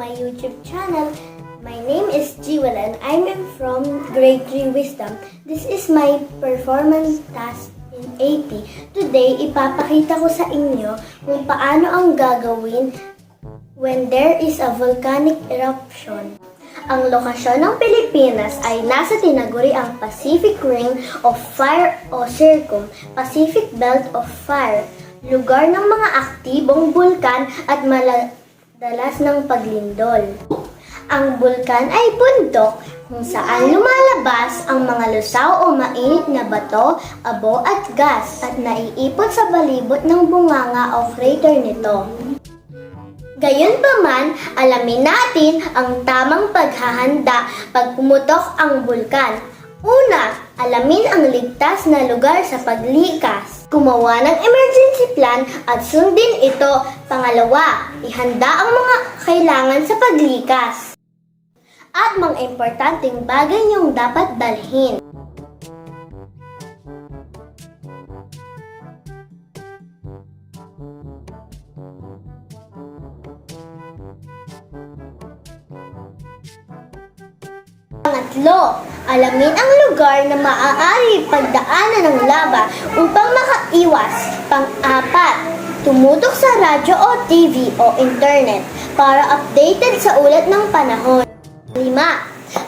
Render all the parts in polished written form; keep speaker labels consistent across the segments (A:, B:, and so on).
A: my YouTube channel. My name is Jiwal and I'm from Grade 3 Wisdom. This is my performance task in AP. Today, ipapakita ko sa inyo kung paano ang gagawin when there is a volcanic eruption. Ang lokasyon ng Pilipinas ay nasa tinaguriang Pacific Ring of Fire o CIRCUM, Pacific Belt of Fire, lugar ng mga aktibong bulkan at maladalas ng paglindol. Ang bulkan ay bundok kung saan lumalabas ang mga lusaw o mainit na bato, abo at gas at naiipon sa balibot ng bunganga o crater nito. Gayunpaman, alamin natin ang tamang paghahanda pag pumutok ang bulkan. Una, alamin ang ligtas na lugar sa paglikas. Gumawa ng emergency plan at sundin ito. Pangalawa, ihanda ang mga kailangan sa paglikas. At mga importanteng bagay niyong dapat dalhin. Pangatlo, alamin ang lugar na maaari pagdaanan ng lava upang makaiwas. Pang-apat, tumutok sa radyo o TV o internet para updated sa ulat ng panahon. 5.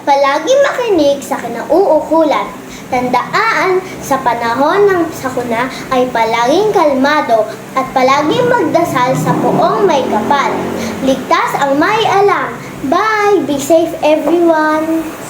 A: Palagi makinig sa kinauukulan. Tandaan, sa panahon ng sakuna ay palaging kalmado at palaging magdasal sa poong may kapal. Ligtas ang may alam. Bye! Be safe everyone!